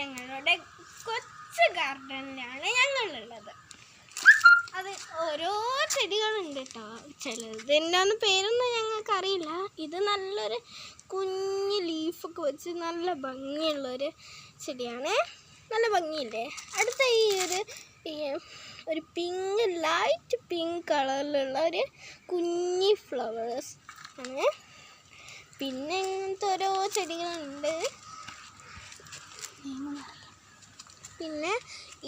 ഞങ്ങളുടെ കൊച്ചു ഗാർഡനിലാണ് ഞങ്ങളുള്ളത്. അത് ഓരോ ചെടികളുണ്ട് കേട്ടോ. ചിലതിൻ്റെ പേരൊന്നും ഞങ്ങൾക്കറിയില്ല. ഇത് നല്ലൊരു കുഞ്ഞ് ലീഫൊക്കെ വെച്ച് നല്ല ഭംഗിയുള്ളൊരു ചെടിയാണ്. നല്ല ഭംഗിയില്ലേ? അടുത്ത ഈ ഒരു പിങ്ക്, ലൈറ്റ് പിങ്ക് കളറിലുള്ള ഒരു കുഞ്ഞി ഫ്ലവേഴ്സ് ആണ്. പിന്നെ ഇങ്ങനത്തെ ഓരോ ചെടികളുണ്ട്. പിന്നെ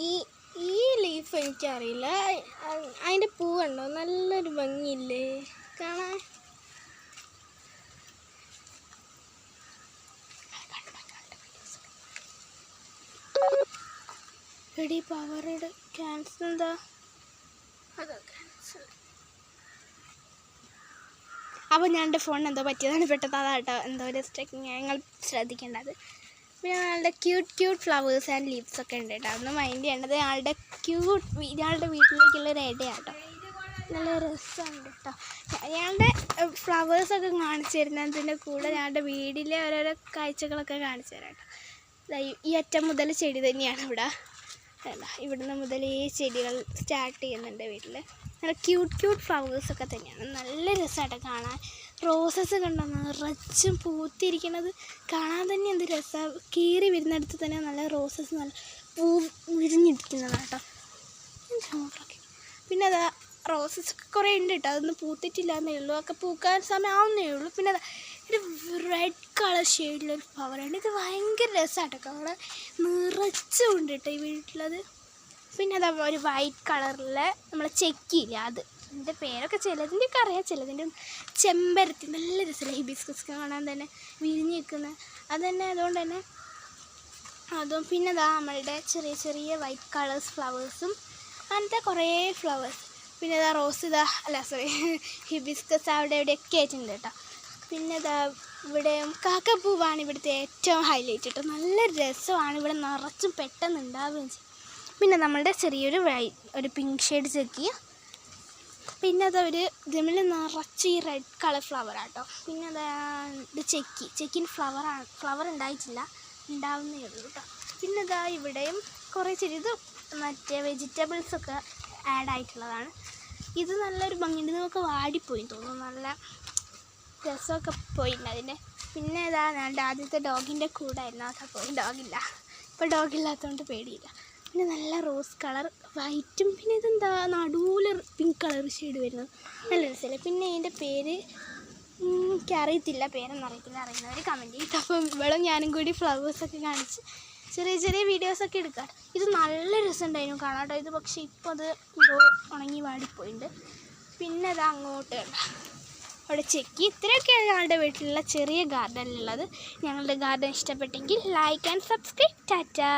ഈ ലീഫ് എനിക്കറിയില്ല. അതിൻ്റെ പൂ കണ്ടോ? നല്ലൊരു ഭംഗിയില്ലേ കാണാൻ? എടി പവറുടെ ക്യാൻസൽ എന്താ? അതോ ക്യാൻസൽ. അപ്പോൾ ഞാൻ എൻ്റെ ഫോണിന് എന്തോ പറ്റിയതാണ്, പെട്ടെന്ന് അതാട്ടോ എന്തോ ഒരു സ്റ്റെക്കിങ്. ഞങ്ങൾ ശ്രദ്ധിക്കേണ്ടത്. പിന്നെ ഞങ്ങളുടെ ക്യൂട്ട് ഫ്ലവേഴ്സ് ആൻഡ് ലീവ്സ് ഒക്കെ ഉണ്ട് കേട്ടോ. അതൊന്ന് മൈൻഡ് ചെയ്യേണ്ടത്. ഞങ്ങളുടെ വീട്ടിലേക്കുള്ളൊരു ഇടയാട്ടോ. നല്ല രസമുണ്ട് കേട്ടോ. ഞങ്ങളുടെ ഫ്ലവേഴ്സൊക്കെ കാണിച്ചു തരുന്നതിൻ്റെ കൂടെ ഞങ്ങളുടെ വീട്ടിലെ ഓരോരോ കാഴ്ചകളൊക്കെ കാണിച്ചു തരാം കേട്ടോ. ഈ അറ്റം മുതൽ ചെടി തന്നെയാണ് ഇവിടെ. അല്ല, ഇവിടുന്ന് മുതൽ ഈ ചെടികൾ സ്റ്റാർട്ട് ചെയ്യുന്നുണ്ട് വീട്ടിൽ. നല്ല ക്യൂട്ട് ഫ്ലവേഴ്സൊക്കെ തന്നെയാണ്. നല്ല രസമായിട്ട് കാണാൻ. റോസസ് കണ്ടോ? നിറച്ചും പൂത്തിരിക്കണത് കാണാൻ തന്നെ എന്ത് രസമാണ്. കീറി വരുന്നിടത്ത് തന്നെ നല്ല റോസസ് നല്ല പൂ വിരിഞ്ഞിരിക്കുന്നതാണ് കേട്ടോ. പിന്നെ അതാ റോസസ് ഒക്കെ കുറേ ഉണ്ട് കേട്ടോ. അതൊന്നും പൂത്തിട്ടില്ല എന്നേ ഉള്ളൂ. ഒക്കെ പൂക്കാൻ സമയമാവുന്നേ ഉള്ളൂ. പിന്നെ അതാ ഒരു റെഡ് കളർ ഷെയ്ഡിലൊരു ഫ്ലവറാണ്. ഇത് ഭയങ്കര രസമാട്ടോ കാണാൻ. നിറച്ചുണ്ട് കേട്ടോ ഈ വീട്ടിലത്. പിന്നെ അതാ ഒരു വൈറ്റ് കളറിലെ നമ്മളെ ചെക്കിയില്ല, അത് ഇതിൻ്റെ പേരൊക്കെ ചിലതിൻ്റെയൊക്കെ അറിയാം, ചിലതിൻ്റെ ചെമ്പരത്തി. നല്ല രസമല്ലേ ഹിബിസ്കസ് കാണാൻ തന്നെ വിരിഞ്ഞ് നിൽക്കുന്ന അത് തന്നെ. അതുകൊണ്ട് തന്നെ അതും. പിന്നെ അതാ നമ്മളുടെ ചെറിയ വൈറ്റ് കളേഴ്സ് ഫ്ലവേഴ്സും അങ്ങനത്തെ കുറേ ഫ്ലവേഴ്സ്. പിന്നെ ഇതാ റോസ്, ഹിബിസ്കസ് അവിടെ ഇവിടെയൊക്കെ ആയിട്ടുണ്ട് കേട്ടോ. പിന്നെ ഇതാ ഇവിടെ കാക്കപ്പൂവാണ് ഇവിടുത്തെ ഏറ്റവും ഹൈലൈറ്റ് കേട്ടോ. നല്ല രസമാണ്. ഇവിടെ നിറച്ചും പെട്ടെന്ന് ഉണ്ടാവുകയും ചെയ്യും. പിന്നെ നമ്മളുടെ ചെറിയൊരു ഒരു പിങ്ക് ഷെയ്ഡ് ചെക്കി. പിന്നെ അത് ഇതിൽ നിറച്ച് ഈ റെഡ് കളർ ഫ്ലവറാട്ടോ. പിന്നെ അതാ ഇത് ചെക്കിൻ ഫ്ലവർ ഉണ്ടായിട്ടില്ല, ഉണ്ടാവുന്നേ ഉള്ളൂ കേട്ടോ. പിന്നെ ഇതാ ഇവിടെയും കുറേ ചെടി. ഇത് മറ്റേ വെജിറ്റബിൾസൊക്കെ ആഡായിട്ടുള്ളതാണ്. ഇത് നല്ലൊരു ഭംഗിയുണ്ട്. നമുക്ക് വാടിപ്പോയി തോന്നുന്നു. നല്ല രസമൊക്കെ പോയിട്ടുണ്ട് അതിൻ്റെ. പിന്നെ ഇതാ ഞങ്ങളുടെ ആദ്യത്തെ ഡോഗിൻ്റെ കൂടായിരുന്നു. അതാ പോയി. ഡോഗില്ല. ഇപ്പോൾ ഡോഗില്ലാത്തതുകൊണ്ട് പേടിയില്ല. പിന്നെ നല്ല റോസ് കളർ വൈറ്റും. പിന്നെ ഇതെന്താ നടുവിൽ പിങ്ക് കളർ ഷെയ്ഡ് വരുന്നത്. നല്ല രസമല്ലേ? പിന്നെ ഇതിൻ്റെ പേര് എനിക്കറിയത്തില്ല, പേരൊന്നും അറിയുന്നവർ കമൻറ്റ് ചെയ്തിട്ട്. അപ്പം ഇവിടെ ഞാനും കൂടി ഫ്ലവേഴ്സൊക്കെ കാണിച്ച് ചെറിയ വീഡിയോസൊക്കെ എടുക്കാം. ഇത് നല്ല രസമുണ്ടായിരുന്നു കാണാം കേട്ടോ. ഇത് പക്ഷേ ഇപ്പോൾ അത് ഉണങ്ങി വാടിപ്പോയിട്ടുണ്ട്. പിന്നെ അത് അങ്ങോട്ട് കണ്ട അവിടെ ചെക്കി. ഇത്രയൊക്കെയാണ് ഞങ്ങളുടെ വീട്ടിലുള്ള ചെറിയ ഗാർഡനിലുള്ളത്. ഞങ്ങളുടെ ഗാർഡൻ ഇഷ്ടപ്പെട്ടെങ്കിൽ ലൈക്ക് ആൻഡ് സബ്സ്ക്രൈബ്. ടാറ്റാ.